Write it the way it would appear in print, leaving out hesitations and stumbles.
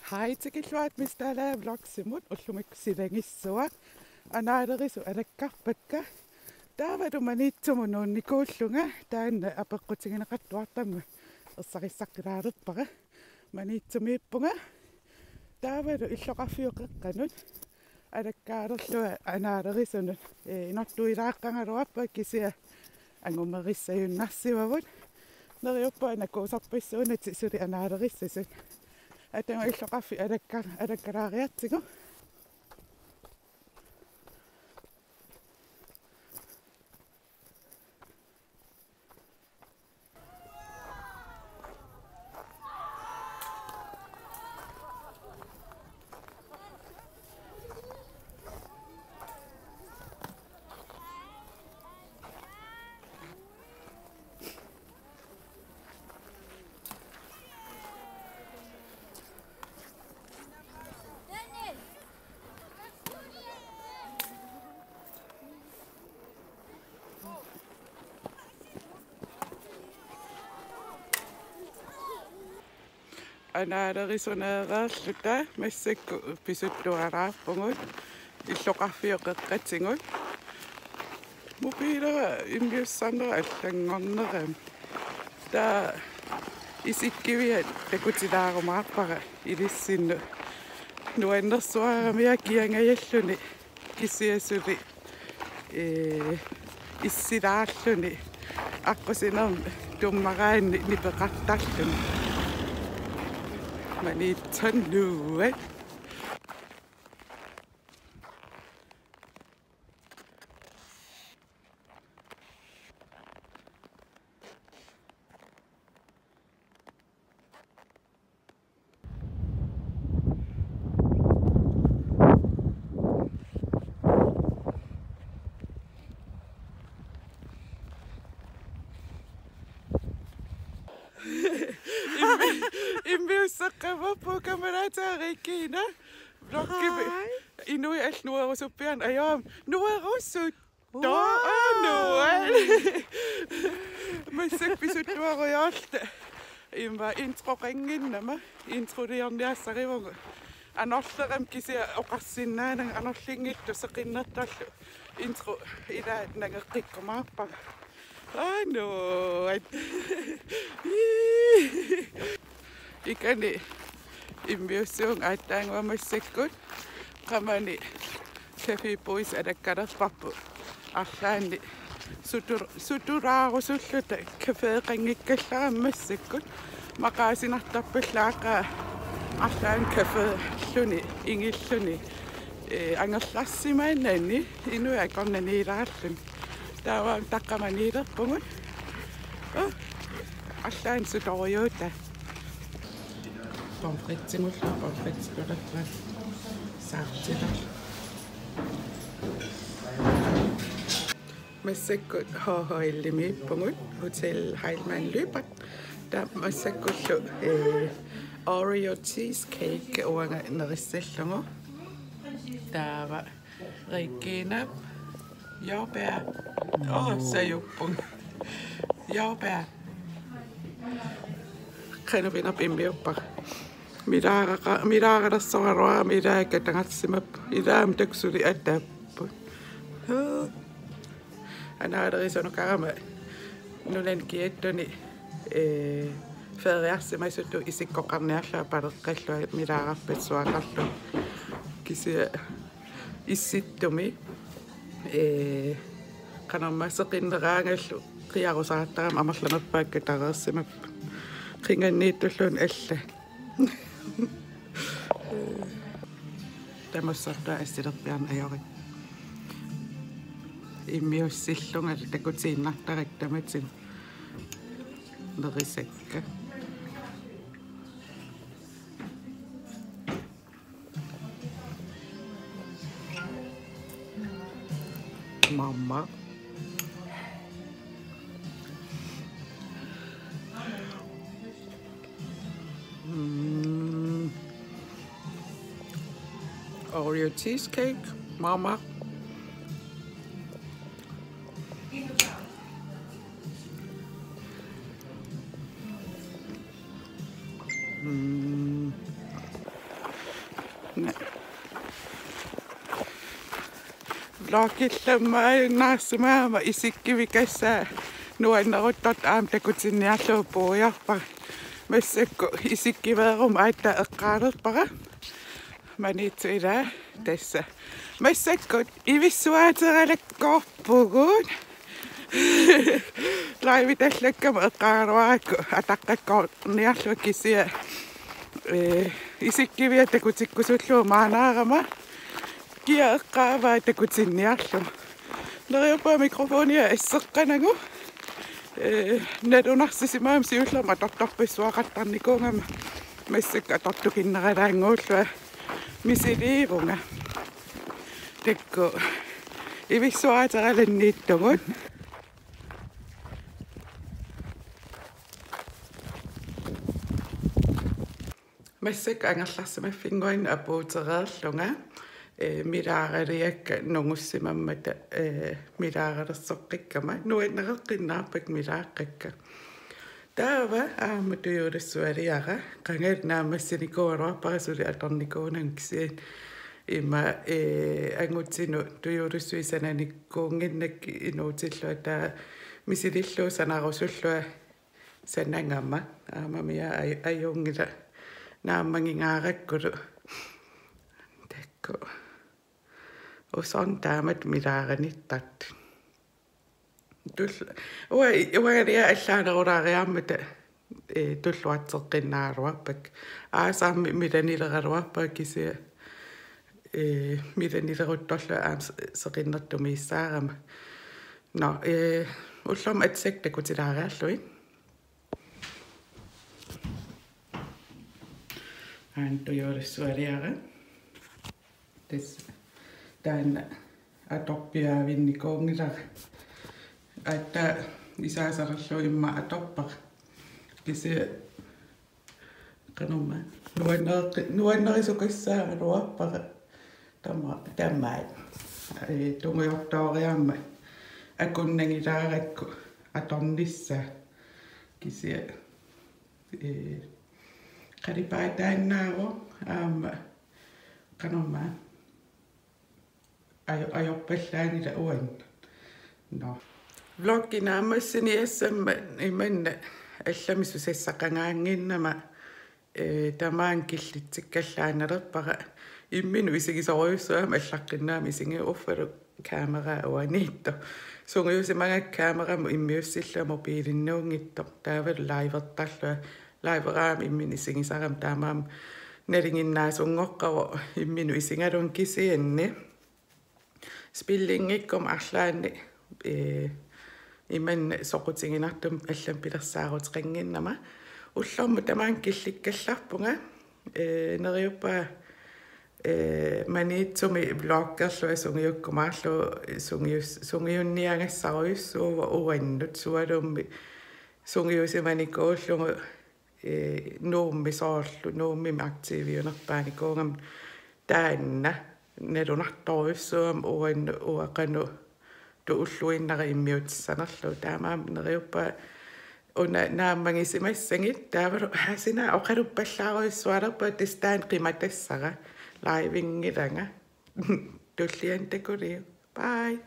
Haitikilluat mistala vlogsimut ullumik silangissua anaaderisu alakkarpakka taavadu maniitsumun nikuullunga taanna apeqqutigineqattuartamma ersaqissaqqilaaruppaqa maniitsumiippunga taavadu illoqarfiuqeqqanut alakkaalerlua anaaderisunu inortuilaaqqangaluappa kisia angumerissajunnarsivavut neriuppa nakuusarpissuunati suli anaaderissasut atanga illoqarfi alakkalaariatsigu anaaderisuneererluta massakku pisuttuaraarpungut illoqarfiuqeqqatingut mupilera immiussarnera allangorneram taa isikkiviat takutilaarumaarpara ilissinnu nuannersuaramia kiangajalluni kisiasuli issilaalluni aqqasinermi tummaraanni nipeqartalluni maniitsannuat immiussaqavappu kamarataariikkiina vloggivi inui allnuerusuppian ajaam nuerussut nuel massak pisuttuarujaarta imma introqanginnama introleerniassarivungu anorleram kisia oqarsinnaananga anorlingittu seqinnertallu intro ilaat nangeqqikkumaarpaga ikani immiussuung aattaanguamassakkut qamani cafe boys alakkalerparpu arlaanni suturaarusulluta kafeeqanngikkallarammassakkut maqaasinartarpallaaqaa arlaan kafeelluni ingilluni angerlarsimaannaanni inui akornaniilaarlun tawa taqqamaniilerpungut allaan sutoriuuta pomfritsimullu pomfritsikulattrat saartila massakkut hohoillimiippungut hotel Heilmann Lübeck ta massakkullu Oreo cheesecake uanga nerissallungu taava Regina jordbær sajuppung jordbær qanupinap immiuppaq milaaqalersoraruara milaakka tangarsimap ilaam taksuli attaappu anaaderisunu nulan kiattuni feriarsimaisuttu isikkoqarniarlaa paleqqallua milaaqarpatsuaqarlu kisia issittumi qanarmasseqinneraangallu qiarusaartaram amarlamappaakka tareersimap qinganniittulluun alla tamassartua assilerpiarn ajorik immiussillunga takutiinnartarak tamatsin nerisakka mamma Oreo cheesecake mama Vlogillamai naassumaama isikkivikassa nuanneruttot aam takutinniarluupuujarpa massakku isikkiveerum aita eqqaalerpara manitsu ila tassa massakkut ivissuaateralakkorpuguun laivitallakkama eqqaaruarakku ataqqakkorniarlu kisia isikkivia takutikkusulluu maanaarama kia eqqaavaa takutinniarlu leriupa mikrofonia isseqqanagu nadunarsimaam siullama tortorpissuaqattarnikuungama massakka tortukinneralaanguullua misiliivunga takku ivissuaateralunniittugun massakka angerlarsimaffinguin apuutereerlunga milaareeriakka nungussimamata milaarelersoqqikkama nuinnereqqinnaarpak milaaqqakka taava aamatujuulassualiara qangal naamassinikooruarparasuli atornikuunankisin ima angutsinu tujuulussuisananikkuunginnak inuutillua taa misililluu sanarusullua sanangama aamamia ajungila naammangingaarakkulu takku uson taamat milaaranittat ualia allaanerulaariaamata tulluatseqqinaaruarpak aasaammi milanileраluarpak kisia milanileruttorlu aam seqinnertumiissaarama no ullum atsektakutilaariarlui antujuulissualiara tässä tän atoppiaavinnikuungilara että isäsarallu imma atoppar kisi kanumma nuennerisukissaaruarpara tämä tunguyortooriamma akunnangilaarakku atonnissa kisi qalipaataannaavo aama kanumma ajoppallaanila uan no vlogginaammissini assamma imanna allamisusessaqangaanginnama tamaan killitsikkallaanalerpara imminu isigisoruissuama allaqqinnaami isingi uffalu kaamera uaniitto sungiusimanga kaameramu immiussilla mobiilinnuungitto taavalu laivertallua laiveraam immin isingisaram taamaam nalinginnaasungorqaru imminu isingalun kisianni spillingikkum arlaanni iman soqutinginartum allam pilersaaruteqanginnama ullormu tamaan killikkallarpunga neriuppa maniitsumi vloggerlua sungiukkumaarlu sungiunniangassaruyussuuva uannut sualummi sungiusimanikuullungu nuummi soorlu nuummimi aktiiviunerpaanikuungam taanna nalunartoruyussuam uannu uaqanu tuulluinnari immiutissanerlu taamaam neriuppa una naammangisimaassangit taavalu hasina oqaluppallaaruissualerpa tistaan qimatassara laivingilanga tullian takuriu bye